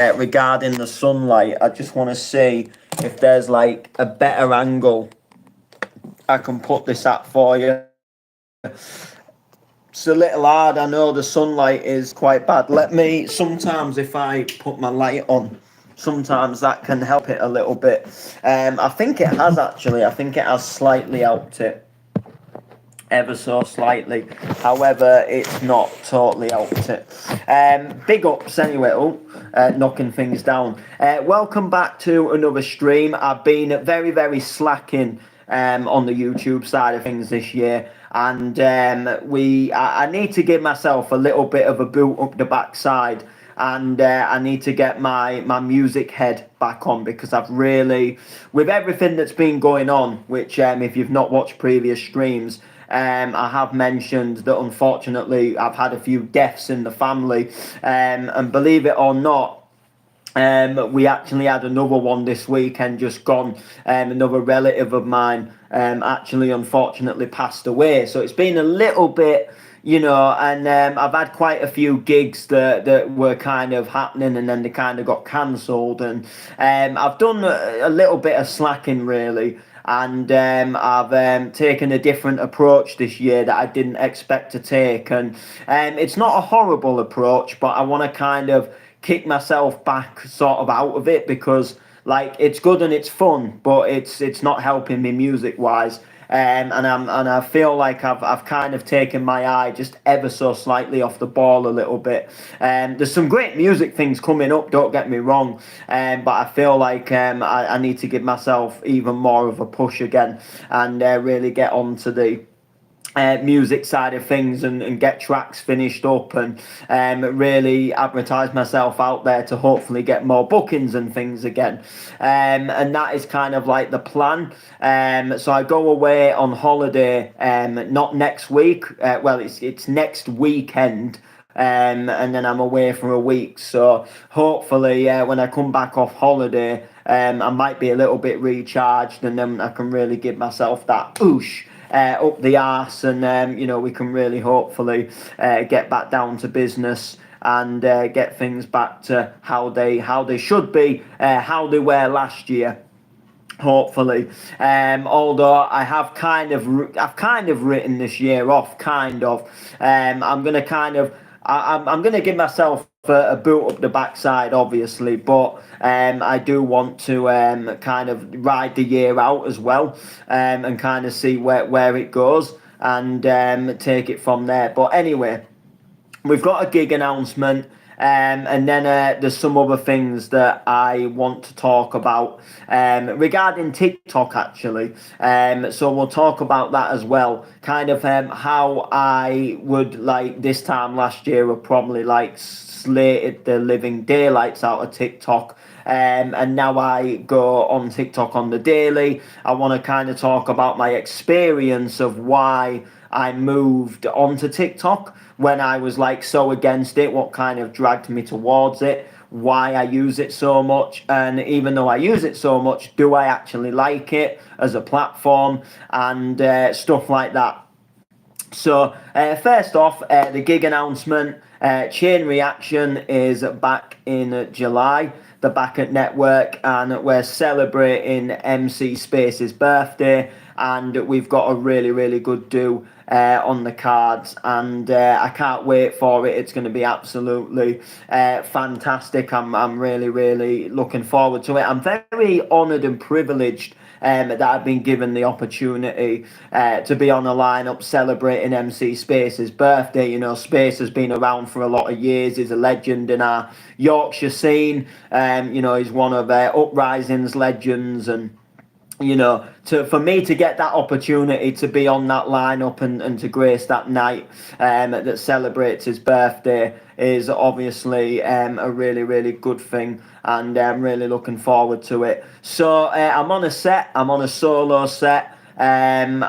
regarding the sunlight. I just want to see if there's like a better angle I can put this at for you. It's a little hard. I know the sunlight is quite bad. Let me, sometimes if I put my light on, sometimes that can help it a little bit. I think it has actually. I think it has slightly helped it, ever so slightly. However, it's not totally helped it. Big ups anyway. Knocking things down. Welcome back to another stream. I've been very slacking on the YouTube side of things this year, and I need to give myself a little bit of a boot up the backside, and I need to get my music head back on, because I've really, with everything that's been going on, which if you've not watched previous streams, I have mentioned that unfortunately I've had a few deaths in the family, and believe it or not, we actually had another one this weekend just gone. Another relative of mine actually unfortunately passed away. So it's been a little bit, and I've had quite a few gigs that were kind of happening, and then they kind of got cancelled, and I've done a little bit of slacking really. And I've taken a different approach this year that I didn't expect to take, and it's not a horrible approach, but I want to kind of kick myself back sort of out of it, because like it's good and it's fun, but it's not helping me music wise. And I feel like I've kind of taken my eye just ever so slightly off the ball a little bit. There's some great music things coming up, don't get me wrong, but I feel like I need to give myself even more of a push again, and really get onto the music side of things, and get tracks finished up, and really advertise myself out there to hopefully get more bookings and things again, and that is kind of like the plan. So I go away on holiday, not next week, well it's next weekend, and then I'm away for a week, so hopefully when I come back off holiday, I might be a little bit recharged, and then I can really give myself that push up the arse, and we can really hopefully get back down to business, and get things back to how they should be, how they were last year, hopefully. Although I've kind of written this year off, kind of. I'm gonna give myself a boot up the backside, obviously, but I do want to kind of ride the year out as well, and kind of see where it goes, and take it from there. But anyway, we've got a gig announcement, and then there's some other things that I want to talk about regarding TikTok, actually. So we'll talk about that as well. Kind of how I would, like, this time last year, would probably like slated the living daylights out of TikTok. And now I go on TikTok on the daily. I want to kind of talk about my experience of why I moved onto TikTok when I was like so against it, what kind of dragged me towards it, why I use it so much, and even though I use it so much, do I actually like it as a platform, and stuff like that. So first off, the gig announcement. Chain Reaction is back in July. They're back at Network, and we're celebrating MC Space's birthday, and we've got a really good do on the cards, and I can't wait for it. It's going to be absolutely fantastic. I'm really looking forward to it. I'm very honoured and privileged that I've been given the opportunity to be on a lineup celebrating MC Space's birthday. Space has been around for a lot of years. He's a legend in our Yorkshire scene. He's one of Uprising's legends, and for me to get that opportunity to be on that lineup, and to grace that night that celebrates his birthday, is obviously a really good thing, and I'm really looking forward to it. So I'm on a solo set. In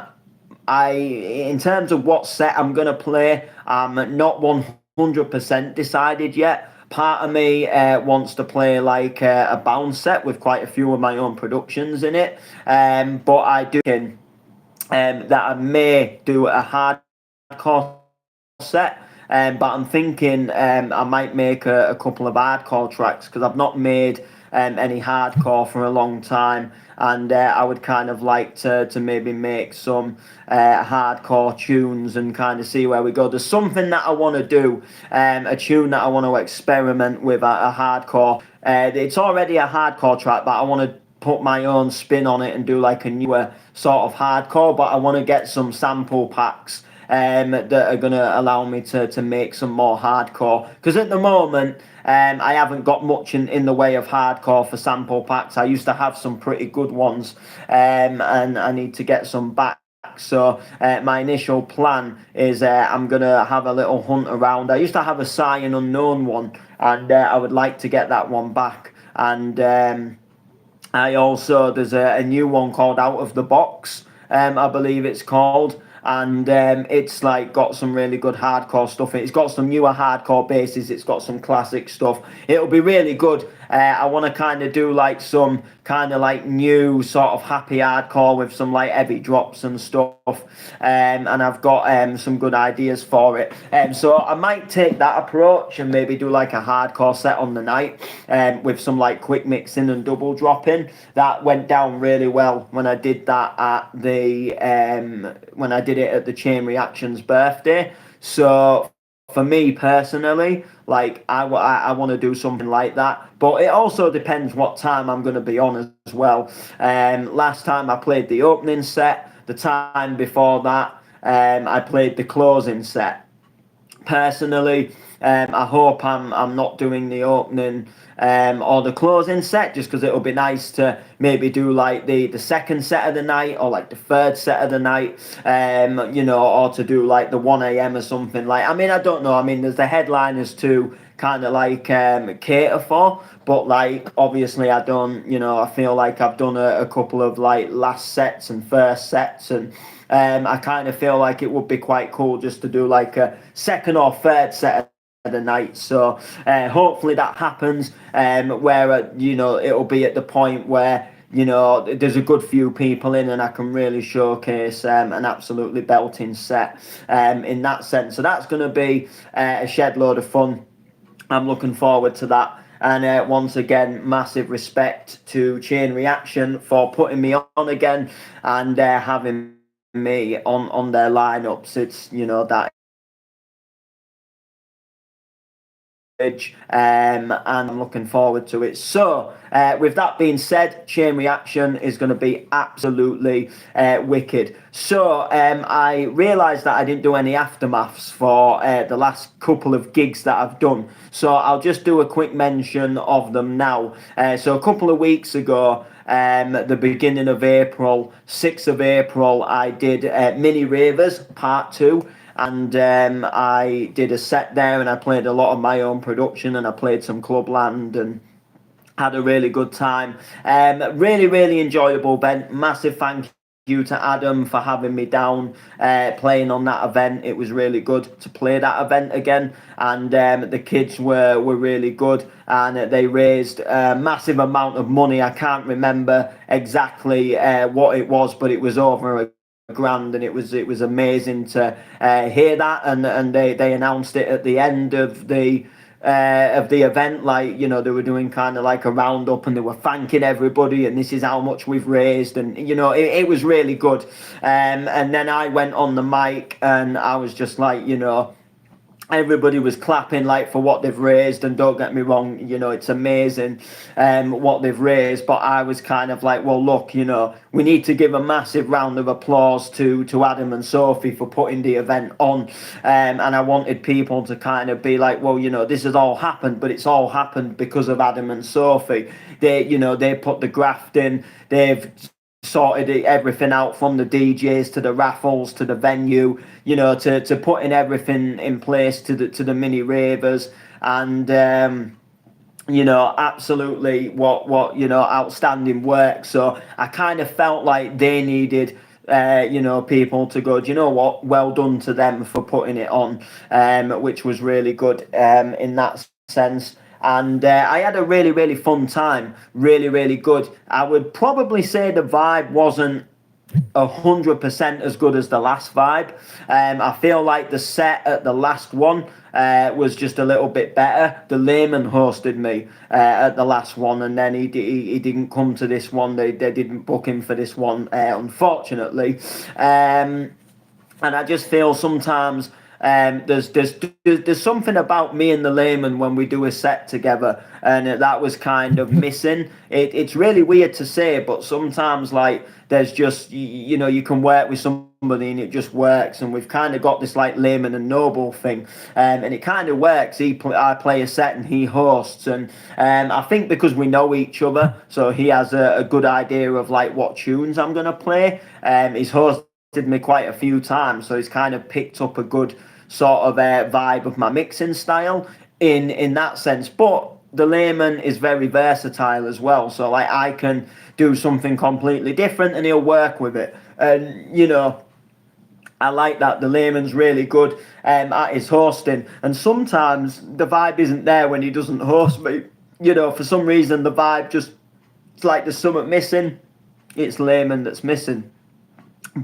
terms of what set I'm going to play, I'm not 100% decided yet. Part of me wants to play like a bounce set with quite a few of my own productions in it, but I do think that I may do a hardcore set, But I'm thinking I might make a couple of hardcore tracks because I've not made any hardcore for a long time, and I would kind of like to maybe make some hardcore tunes and kind of see where we go. There's something that I want to do, a tune that I want to experiment with, a hardcore. It's already a hardcore track, but I want to put my own spin on it and do like a newer sort of hardcore, but I want to get some sample packs that are going to allow me to make some more hardcore, because at the moment I haven't got much in the way of hardcore for sample packs. I used to have some pretty good ones, and I need to get some back. So my initial plan is I'm going to have a little hunt around. I used to have a Cyan Unknown one, and I would like to get that one back. And I also, there's a new one called Out of the Box, I believe it's called, and it's like got some really good hardcore stuff. It's got some newer hardcore basses, it's got some classic stuff. It'll be really good. I want to kind of do like some kind of like new sort of happy hardcore with some like heavy drops and stuff, and I've got some good ideas for it. So I might take that approach and maybe do like a hardcore set on the night, with some like quick mixing and double dropping. That went down really well when I did that at the when I did it at the Chain Reaction's birthday. So for me personally, like I want to do something like that, but it also depends what time I'm going to be on as well. Last time I played the opening set, the time before that I played the closing set. Personally, I hope I'm not doing the opening or the closing set, just because it'll be nice to maybe do like the second set of the night or like the third set of the night, or to do like the 1 a.m. or something. Like, I mean, I don't know. I mean, there's the headliners to kind of like cater for, but like obviously I don't, I feel like I've done a couple of like last sets and first sets, and I kind of feel like it would be quite cool just to do like a second or third set of the night. So hopefully that happens, where it'll be at the point where there's a good few people in and I can really showcase an absolutely belting set in that sense. So that's going to be a shed load of fun. I'm looking forward to that. And once again, massive respect to Chain Reaction for putting me on again and having me on their lineups. It's that, and I'm looking forward to it. So with that being said, Chain Reaction is going to be absolutely wicked. So I realised that I didn't do any aftermaths for the last couple of gigs that I've done, so I'll just do a quick mention of them now. So a couple of weeks ago, the beginning of April, 6th of April, I did Mini Ravers Part 2. And I did a set there, and I played a lot of my own production, and I played some Clubland and had a really good time. Really, really enjoyable event. Massive thank you to Adam for having me down, playing on that event. It was really good to play that event again, and the kids were really good, and they raised a massive amount of money. I can't remember exactly what it was, but it was over a grand, and it was amazing to hear that, and they announced it at the end of the event, like they were doing kind of like a roundup, and they were thanking everybody, and this is how much we've raised, and it was really good. And then I went on the mic, and I was just like, everybody was clapping like for what they've raised, and don't get me wrong, it's amazing what they've raised, but I was kind of like, well, look, we need to give a massive round of applause to Adam and Sophie for putting the event on, and I wanted people to kind of be like, well, this has all happened, but it's all happened because of Adam and Sophie. They put the graft in, they've sorted everything out, from the DJs to the raffles to the venue, to putting everything in place to the Mini Ravers, and absolutely what outstanding work. So I kind of felt like they needed people to go, do you know what, well done to them for putting it on, which was really good in that sense. And I had a really, really fun time. Really, really good. I would probably say the vibe wasn't 100% as good as the last vibe. I feel like the set at the last one was just a little bit better. The Layman hosted me at the last one, and then he didn't come to this one. They didn't book him for this one, unfortunately. And I just feel sometimes there's something about me and the Layman when we do a set together, and that was kind of missing. It's really weird to say, but sometimes like there's just you can work with somebody and it just works, and we've kind of got this like Layman and Noble thing, and it kind of works. I play a set and he hosts, and I think because we know each other, so he has a good idea of like what tunes I'm gonna play. He's hosted me quite a few times, so he's kind of picked up a good sort of vibe of my mixing style in that sense. But the Layman is very versatile as well, so like I can do something completely different and he'll work with it. And I like that. The Layman's really good at his hosting, and sometimes the vibe isn't there when he doesn't host me. For some reason the vibe just, it's like there's something missing. It's Layman that's missing.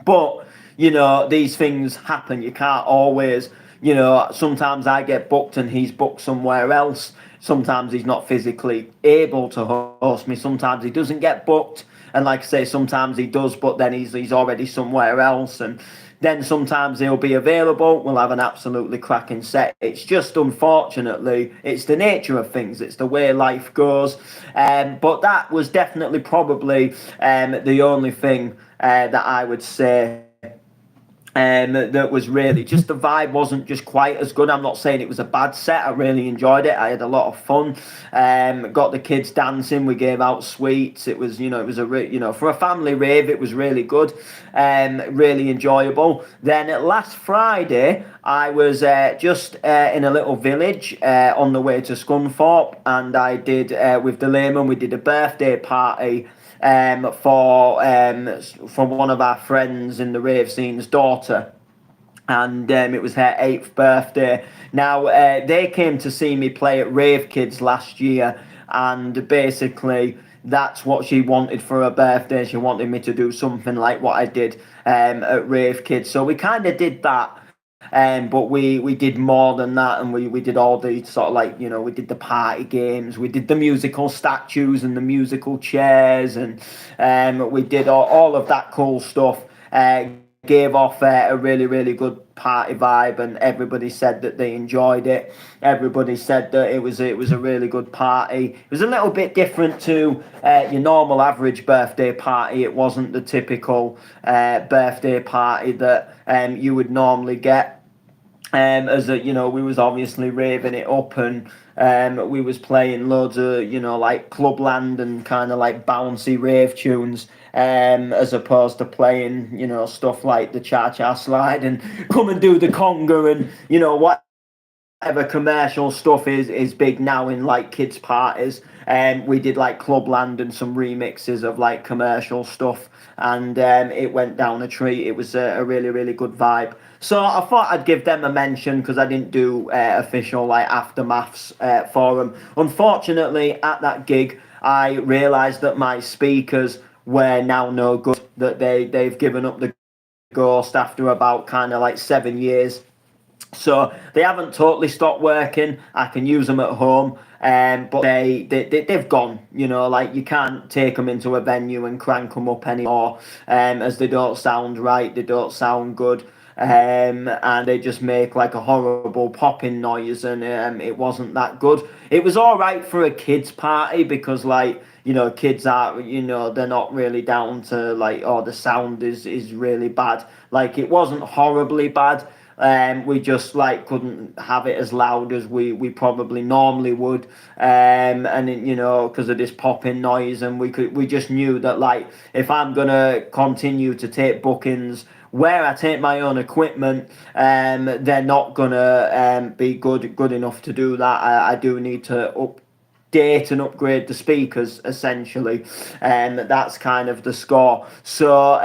But these things happen. You can't always, sometimes I get booked and he's booked somewhere else. Sometimes he's not physically able to host me. Sometimes he doesn't get booked, and like I say, sometimes he does, but then he's already somewhere else. And then sometimes he'll be available. We'll have an absolutely cracking set. It's just, unfortunately, it's the nature of things. It's the way life goes. But that was definitely probably the only thing that I would say that was really just, the vibe wasn't just quite as good. I'm not saying it was a bad set. I really enjoyed it. I had a lot of fun. Got the kids dancing. We gave out sweets. It was, it was for a family rave, it was really good. Really enjoyable. Then last Friday, I was just in a little village on the way to Scunthorpe, and I did with the Layman, we did a birthday party for one of our friends in the rave scene's daughter, and it was her 8th birthday. Now they came to see me play at Rave Kids last year, and basically that's what she wanted for her birthday. She wanted me to do something like what I did at Rave Kids, so we kind of did that. But we did more than that, and we did all the sort of like, we did the party games, we did the musical statues and the musical chairs, and we did all of that cool stuff. Gave off a really, really good party vibe, and everybody said that they enjoyed it. Everybody said that it was a really good party. It was a little bit different to your normal average birthday party. It wasn't the typical birthday party that you would normally get. As a, we was obviously raving it up, and we was playing loads of, like Clubland and kind of like bouncy rave tunes, as opposed to playing, stuff like the Cha-Cha Slide and Come and Do the Conga, and, whatever commercial stuff is big now in like kids' parties. We did like Clubland and some remixes of like commercial stuff, and it went down a treat. It was a really, really good vibe. So I thought I'd give them a mention because I didn't do official like aftermaths for them. Unfortunately, at that gig, I realised that my speakers were now no good. That they've given up the ghost after about kind of like 7 years. So they haven't totally stopped working. I can use them at home, but they've gone. Like you can't take them into a venue and crank them up anymore, as they don't sound right. They don't sound good. And they just make like a horrible popping noise, and it wasn't that good. It was all right for a kids party because like, kids are, they're not really down to like, oh, the sound is really bad. Like it wasn't horribly bad. We just like couldn't have it as loud as we probably normally would, and because of this popping noise, and we just knew that like if I'm gonna continue to take bookings where I take my own equipment, they're not gonna be good enough to do that. I do need to update and upgrade the speakers essentially, and that's kind of the score. So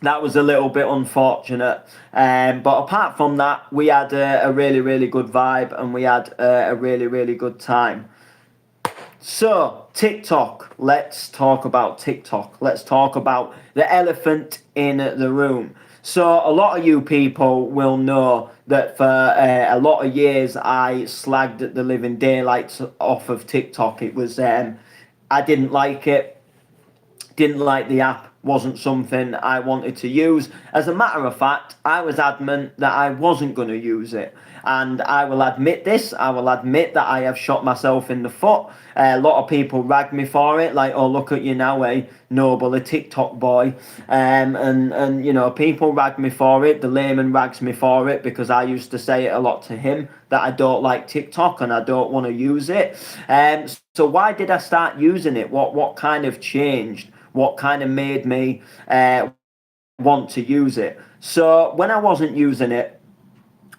that was a little bit unfortunate, but apart from that, we had a really, really good vibe, and we had a really, really good time. So, TikTok. Let's talk about TikTok. Let's talk about the elephant in the room. So, a lot of you people will know that for a lot of years I slagged the living daylights off of TikTok. It was, I didn't like it, didn't like the app, wasn't something I wanted to use. As a matter of fact, I was adamant that I wasn't going to use it. And I will admit this, I will admit that I have shot myself in the foot. A lot of people rag me for it, like, oh, look at you now, Noble, a TikTok boy. And you know, people rag me for it. The layman rags me for it because I used to say it a lot to him that I don't like TikTok and I don't want to use it. So why did I start using it? What kind of changed? What kind of made me want to use it? So when I wasn't using it,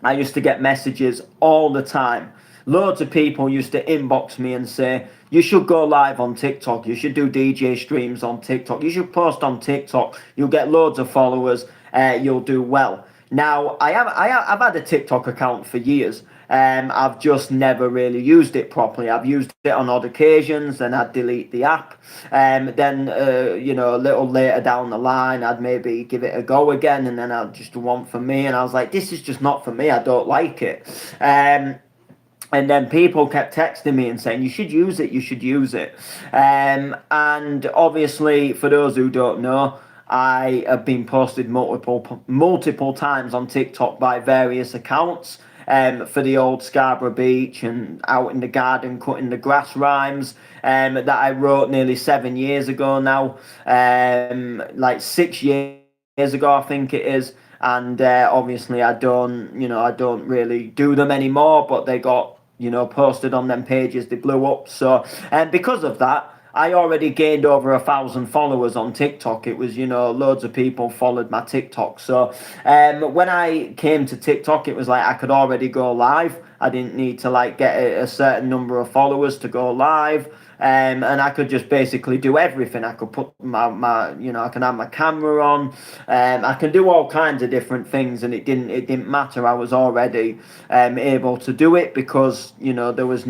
I used to get messages all the time. Loads of people used to inbox me and say, you should go live on TikTok. You should do DJ streams on TikTok. You should post on TikTok. You'll get loads of followers. You'll do well. Now, I've had a TikTok account for years. I've just never really used it properly. I've used it on odd occasions, then I'd delete the app. Then, you know, a little later down the line, I'd maybe give it a go again, and then I'd just do one for me. And I was like, this is just not for me. I don't like it. And then people kept texting me and saying, you should use it, you should use it. And obviously, for those who don't know, I have been posted multiple times on TikTok by various accounts. For the old Scarborough Beach and out in the garden cutting the grass rhymes that I wrote nearly 7 years ago now, like 6 years ago I think it is. And obviously I don't really do them anymore, but they got, you know, posted on them pages, they blew up. So because of that, I already gained over 1,000 followers on TikTok. It was, you know, loads of people followed my TikTok. So when I came to TikTok, it was like I could already go live. I didn't need to like get a certain number of followers to go live. And I could just basically do everything. I could put my you know, I can have my camera on. I can do all kinds of different things, and it didn't matter. I was already able to do it because, you know, there was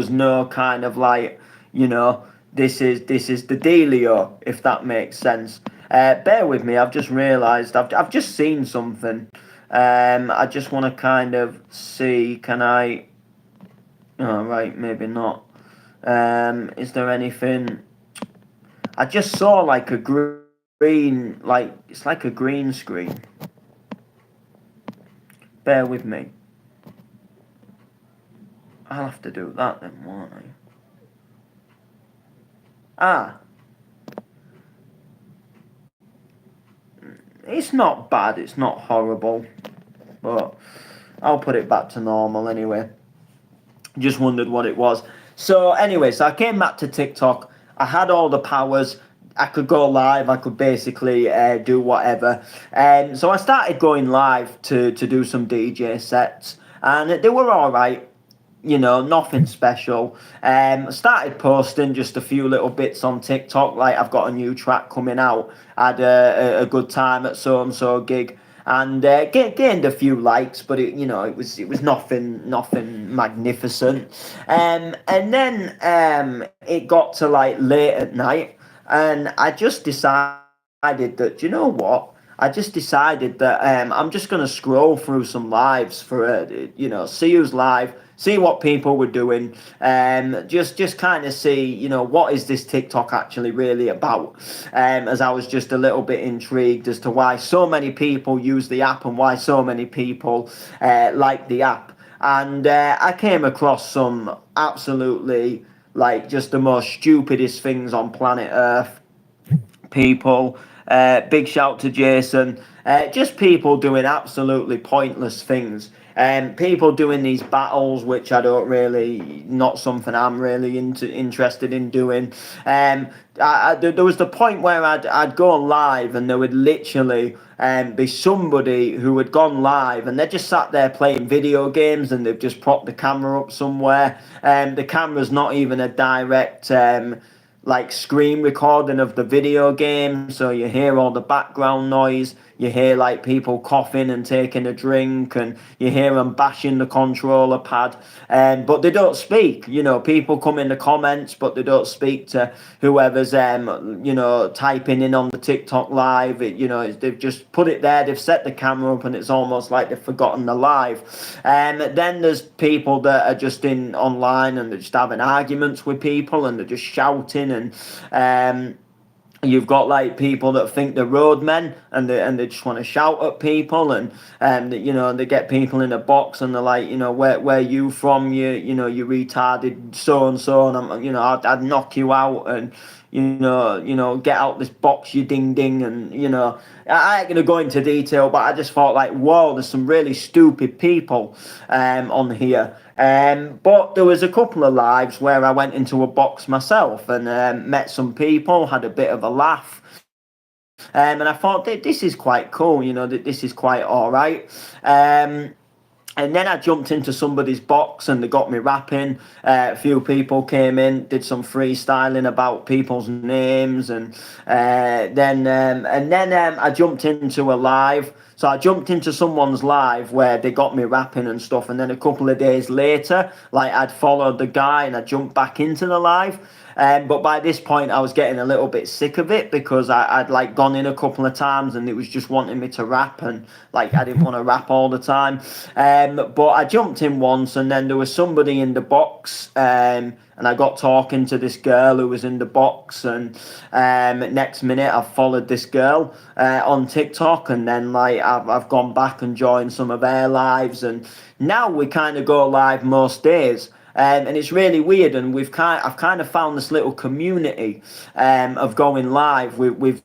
no kind of like, you know, this is the dealio, if that makes sense. Bear with me, I've just realised, I've just seen something. I just want to kind of see, can I, oh right, maybe not. Is there anything, I just saw like a green, like, it's like a green screen. Bear with me. I'll have to do that then, won't I? Ah. It's not bad, it's not horrible. But I'll put it back to normal anyway. Just wondered what it was. So anyway, so I came back to TikTok. I had all the powers. I could go live. I could basically do whatever. So I started going live to do some DJ sets. And they were all right. You know, nothing special. Started posting just a few little bits on TikTok, like I've got a new track coming out. Had a good time at so and so gig, and gained a few likes, but it was nothing magnificent. And then it got to like late at night, and I just decided that, you know what. I just decided that I'm just going to scroll through some lives for, see who's live, see what people were doing, just kind of see, you know, what is this TikTok actually really about? As I was just a little bit intrigued as to why so many people use the app and why so many people like the app. And I came across some absolutely, like, just the most stupidest things on planet Earth. People, big shout to Jason, just people doing absolutely pointless things, people doing these battles which I don't really, not something I'm really interested in doing. There was the point where I'd go live and there would literally be somebody who had gone live and they just sat there playing video games and they've just propped the camera up somewhere. The camera's not even a direct like screen recording of the video game, so you hear all the background noise, you hear like people coughing and taking a drink, and you hear them bashing the controller pad, but they don't speak. People come in the comments, but they don't speak to whoever's typing in on the TikTok live. They've just put it there, they've set the camera up, and it's almost like they've forgotten the live. Then there's people that are just in online and they're just having arguments with people and they're just shouting, and you've got like people that think they're roadmen and they just want to shout at people, and they get people in a box and they're like, where you from, you retarded so and so, and I'd knock you out, and get out this box, you ding ding, and I ain't gonna go into detail, but I just thought like, whoa, there's some really stupid people on here. But there was a couple of lives where I went into a box myself and met some people, had a bit of a laugh. And I thought this is quite cool, that this is quite all right. And then I jumped into somebody's box and they got me rapping. A few people came in, did some freestyling about people's names, and then I jumped into a live. So I jumped into someone's live where they got me rapping and stuff, and then a couple of days later, like, I'd followed the guy and I jumped back into the live. But by this point, I was getting a little bit sick of it because I'd like gone in a couple of times and it was just wanting me to rap, and like I didn't want to rap all the time. But I jumped in once, and then there was somebody in the box, and I got talking to this girl who was in the box, and next minute I followed this girl on TikTok, and then like I've gone back and joined some of their lives, and now we kind of go live most days. And it's really weird, and I've kind of found this little community of going live with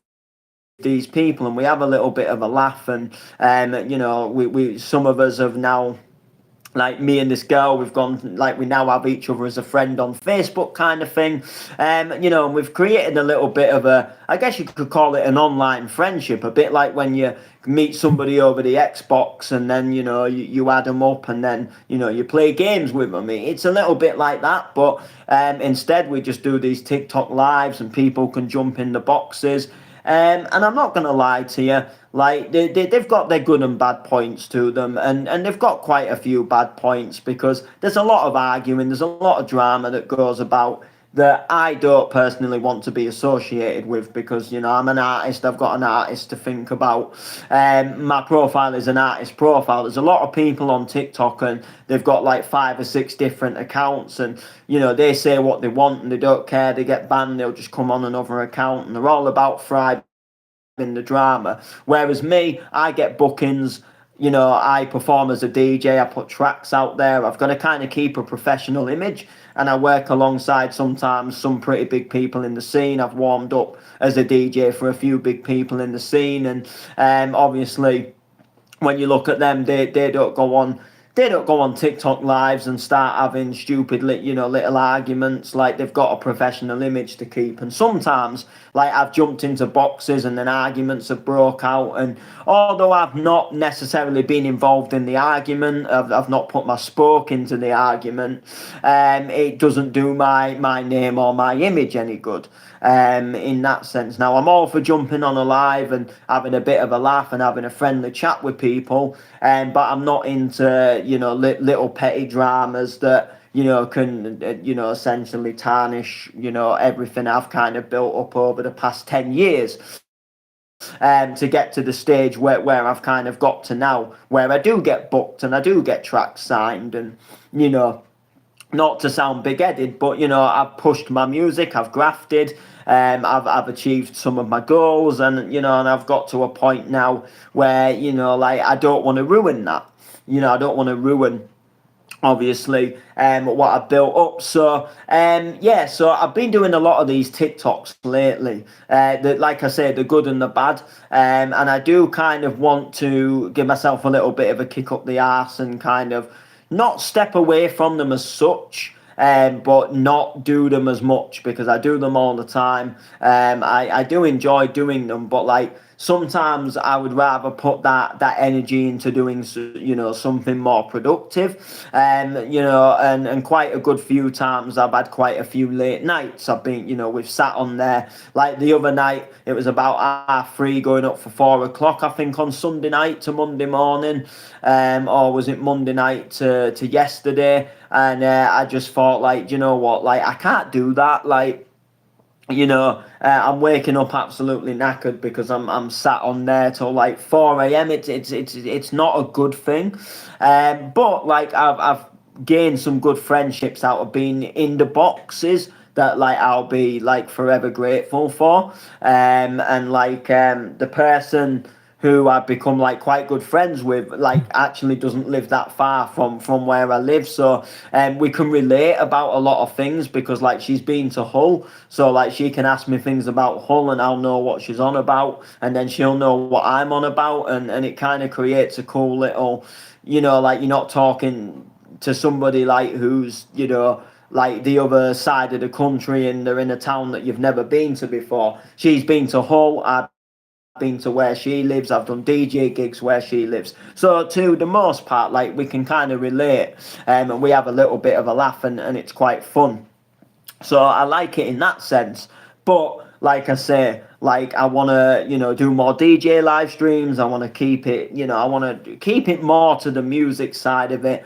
these people, and we have a little bit of a laugh, and we some of us have now, like me and this girl, we've gone, like, we now have each other as a friend on Facebook kind of thing. And we've created a little bit of I guess you could call it an online friendship, a bit like when you meet somebody over the Xbox and then, you add them up and then, you play games with them. It's a little bit like that, but instead we just do these TikTok lives and people can jump in the boxes. And I'm not going to lie to you, like, they've got their good and bad points to them, and they've got quite a few bad points because there's a lot of arguing, there's a lot of drama that goes about that I don't personally want to be associated with because, I'm an artist, I've got an artist to think about. My profile is an artist profile. There's a lot of people on TikTok and they've got like 5 or 6 different accounts, and, they say what they want and they don't care. They get banned, they'll just come on another account, and they're all about thriving in the drama. Whereas me, I get bookings. I perform as a DJ, I put tracks out there. I've got to kind of keep a professional image, and I work alongside sometimes some pretty big people in the scene. I've warmed up as a DJ for a few big people in the scene, and obviously when you look at them, they don't go on TikTok lives and start having stupid little arguments. Like, they've got a professional image to keep, and sometimes, like, I've jumped into boxes and then arguments have broke out, and although I've not necessarily been involved in the argument, I've not put my spoke into the argument, it doesn't do my name or my image any good. In that sense. Now, I'm all for jumping on a live and having a bit of a laugh and having a friendly chat with people, but I'm not into, little petty dramas that, can, essentially tarnish, everything I've kind of built up over the past 10 years. To get to the stage where I've kind of got to now, where I do get booked and I do get tracks signed, and, not to sound big-headed, but, I've pushed my music, I've grafted, I've achieved some of my goals, and, and I've got to a point now where, like, I don't want to ruin that. I don't want to ruin, obviously, what I've built up. So, so I've been doing a lot of these TikToks lately, like I say, the good and the bad, and I do kind of want to give myself a little bit of a kick up the arse and kind of not step away from them as such, but not do them as much, because I do them all the time. I do enjoy doing them, but like, sometimes I would rather put that energy into doing something more productive. And quite a good few times I've had quite a few late nights. I've been, we've sat on there. Like the other night, it was about 3:30 going up for 4 o'clock, I think, on Sunday night to Monday morning, or was it Monday night to yesterday? And I just thought, like, you know what, like, I can't do that. Like, I'm waking up absolutely knackered because I'm sat on there till like 4 a.m. It's not a good thing, but like I've gained some good friendships out of being in the boxes that like I'll be like forever grateful for, and like the person who I've become like quite good friends with, like actually doesn't live that far from where I live. So we can relate about a lot of things because like she's been to Hull. So like she can ask me things about Hull and I'll know what she's on about, and then she'll know what I'm on about, and it kind of creates a cool little, like you're not talking to somebody like who's, like the other side of the country and they're in a town that you've never been to before. She's been to Hull, I've been to where she lives, I've done DJ gigs where she lives. So to the most part, like we can kind of relate, and we have a little bit of a laugh, and it's quite fun. So I like it in that sense. But like I say, like I want to, do more DJ live streams. I want to keep it, I want to keep it more to the music side of it.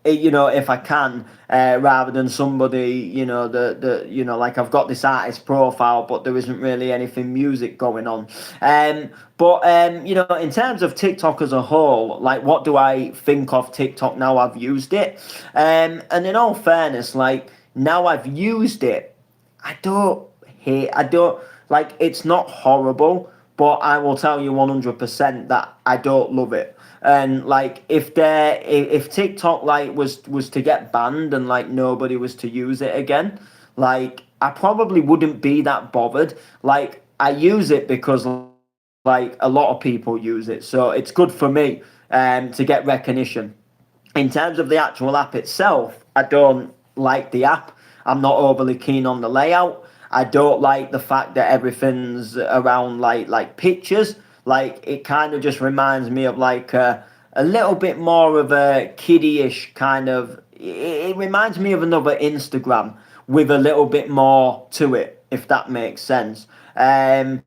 If I can, rather than somebody, like I've got this artist profile, but there isn't really anything music going on. But in terms of TikTok as a whole, like what do I think of TikTok now I've used it? And in all fairness, like now I've used it, I don't like, it's not horrible, but I will tell you 100% that I don't love it. And like if TikTok like was to get banned and like nobody was to use it again, like I probably wouldn't be that bothered. Like I use it because like a lot of people use it, so it's good for me to get recognition. In terms of the actual app itself, I don't like the app. I'm not overly keen on the layout. I don't like the fact that everything's around like pictures. Like it kind of just reminds me of like a little bit more of a kiddie-ish kind of. It reminds me of another Instagram with a little bit more to it, if that makes sense. I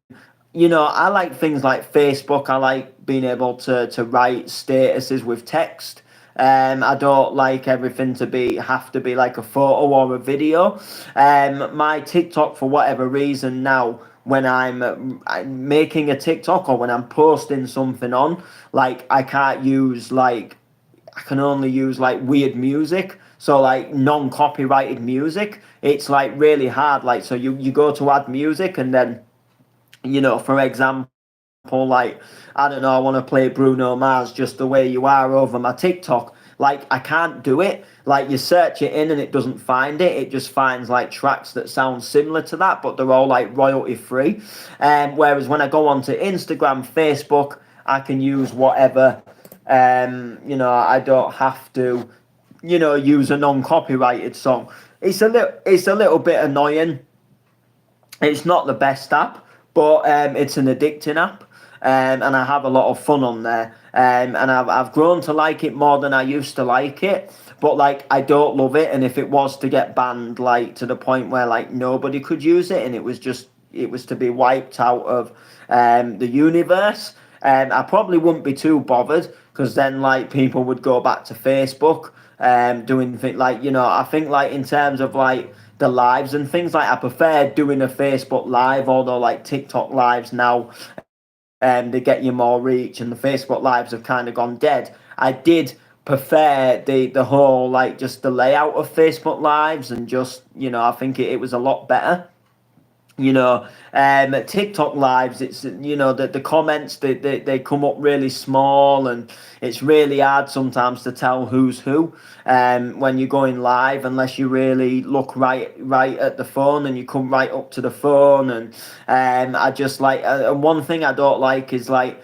like things like Facebook. I like being able to write statuses with text. I don't like everything to have to be like a photo or a video. My TikTok, for whatever reason now, when I'm making a TikTok or when I'm posting something on, like I can't use like, I can only use like weird music. So like non-copyrighted music, it's like really hard. Like, so you go to add music and then, for example, like, I don't know, I want to play Bruno Mars Just the Way You Are over my TikTok. Like, I can't do it. Like, you search it in and it doesn't find it. It just finds like tracks that sound similar to that, but they're all like royalty free. Whereas when I go onto Instagram, Facebook, I can use whatever. I don't have to, use a non-copyrighted song. It's a little bit annoying. It's not the best app, but it's an addicting app, and I have a lot of fun on there. And I've grown to like it more than I used to like it. But like I don't love it, and if it was to get banned, like to the point where like nobody could use it, and it was to be wiped out of the universe, I probably wouldn't be too bothered because then like people would go back to Facebook, doing things like I think like in terms of like the lives and things, like I prefer doing a Facebook live, although like TikTok lives now they get you more reach and the Facebook lives have kind of gone dead. I did prefer the whole like just the layout of Facebook lives, and just I think it was a lot better. TikTok lives, it's the comments, they come up really small, and it's really hard sometimes to tell who's who when you're going live, unless you really look right at the phone and you come right up to the phone. And I just like, and one thing I don't like is like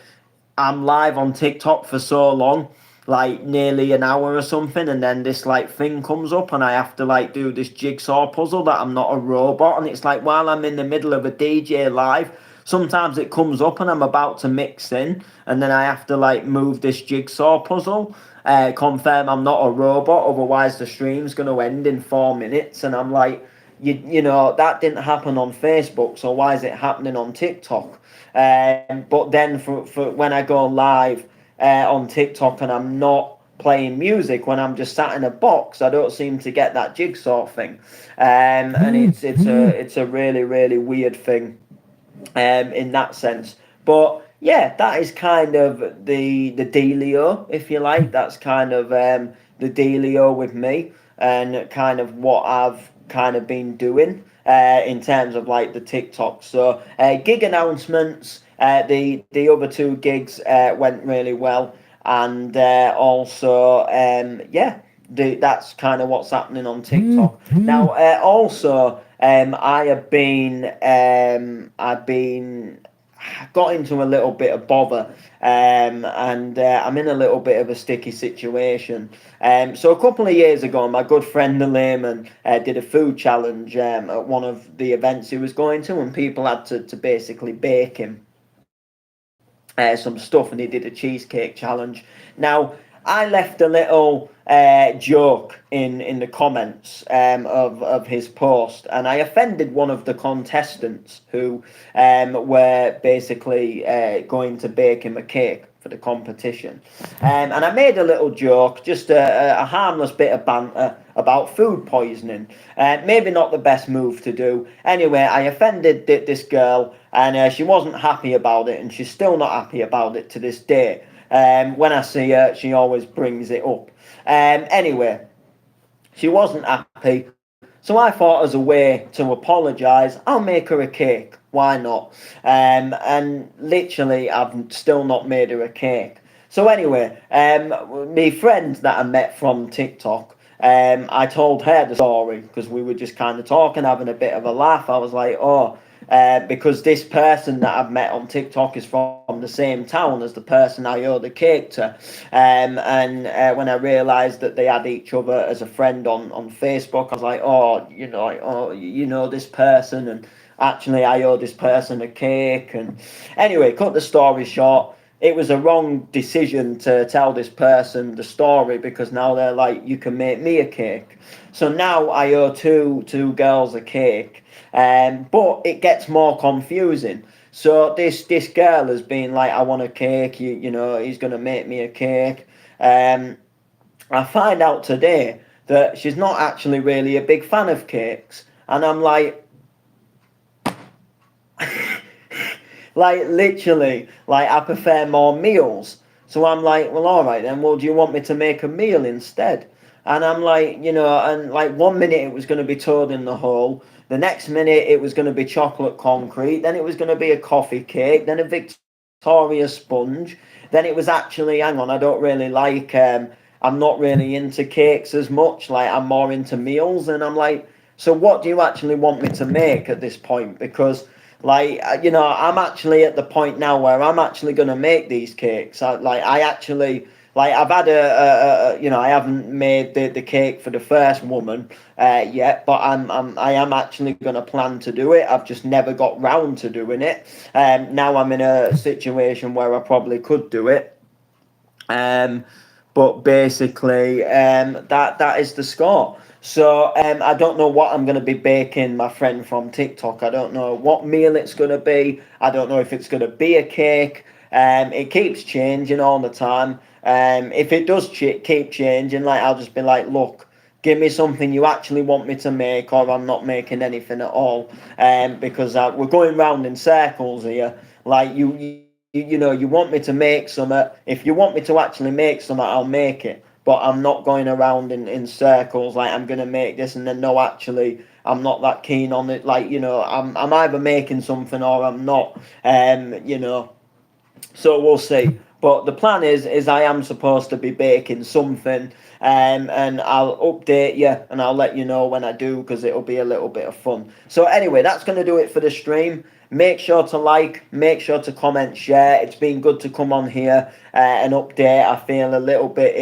I'm live on TikTok for so long, like nearly an hour or something, and then this like thing comes up and I have to like do this jigsaw puzzle that I'm not a robot, and it's like while I'm in the middle of a DJ live, sometimes it comes up and I'm about to mix in, and then I have to like move this jigsaw puzzle, confirm I'm not a robot, otherwise the stream's going to end in 4 minutes. And I'm like, you know, that didn't happen on Facebook, so why is it happening on TikTok? But then for when I go live on TikTok and I'm not playing music, when I'm just sat in a box, I don't seem to get that jigsaw thing, and it's a really really weird thing, in that sense. But yeah, that is kind of the dealio, if you like. That's kind of the dealio with me, and kind of what I've kind of been doing in terms of like the TikTok. So gig announcements, the other two gigs went really well, and also yeah, that's kind of what's happening on TikTok now. Also, I've been got into a little bit of bother, and I'm in a little bit of a sticky situation. So a couple of years ago, my good friend the Layman did a food challenge at one of the events he was going to, and people had to basically bake him some stuff, and he did a cheesecake challenge. Now, I left a little joke in the comments of his post, and I offended one of the contestants who were basically going to bake him a cake for the competition. And I made a little joke, just a harmless bit of banter about food poisoning. Maybe not the best move to do. Anyway, I offended this girl, and she wasn't happy about it, and she's still not happy about it to this day. When I see her, she always brings it up. Anyway, she wasn't happy, so I thought, as a way to apologise, I'll make her a cake. Why not? And literally, I've still not made her a cake. So anyway, my friend that I met from TikTok, I told her the story because we were just kind of talking, having a bit of a laugh. I was like, oh, because this person that I've met on TikTok is from the same town as the person I owe the cake to. And when I realised that they had each other as a friend on Facebook, I was like, oh, you know this person, and actually I owe this person a cake. And anyway, cut the story short, it was a wrong decision to tell this person the story, because now they're like, you can make me a cake. So now I owe two girls a cake. But it gets more confusing. So this girl has been like, I want a cake, you know, he's going to make me a cake. I find out today that she's not actually really a big fan of cakes. And I'm like, like literally, like I prefer more meals. So I'm like, well, all right then, well, do you want me to make a meal instead? And I'm like, you know, and like 1 minute it was going to be toad in the hole. The next minute it was going to be chocolate concrete. Then it was going to be a coffee cake. Then a Victoria sponge. Then it was actually, hang on, I don't really like, I'm not really into cakes as much. Like I'm more into meals. And I'm like, so what do you actually want me to make at this point? Because like, you know, I'm actually at the point now where I'm actually going to make these cakes. I actually... Like I've had you know, I haven't made the cake for the first woman yet, but I am actually going to plan to do it. I've just never got round to doing it. Now I'm in a situation where I probably could do it. But basically, that is the score. So I don't know what I'm going to be baking my friend from TikTok. I don't know what meal it's going to be. I don't know if it's going to be a cake. It keeps changing all the time. If it does keep changing, like I'll just be like, look, give me something you actually want me to make, or I'm not making anything at all. Because we're going round in circles here. Like you know, you want me to make something. If you want me to actually make something, I'll make it. But I'm not going around in circles like I'm gonna make this and then no, actually I'm not that keen on it. Like, you know, I'm either making something or I'm not. You know. So we'll see. But the plan is I am supposed to be baking something, and I'll update you and I'll let you know when I do, because it'll be a little bit of fun. So anyway, that's going to do it for the stream. Make sure to like, make sure to comment, share. It's been good to come on here and update. I feel a little bit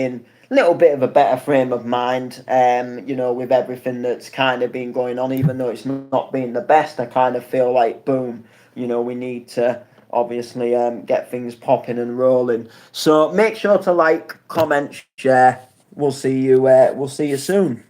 little bit of a better frame of mind, you know, with everything that's kind of been going on, even though it's not been the best. I kind of feel like, boom, you know, we need to obviously get things popping and rolling. So make sure to like, comment, share. We'll see you soon.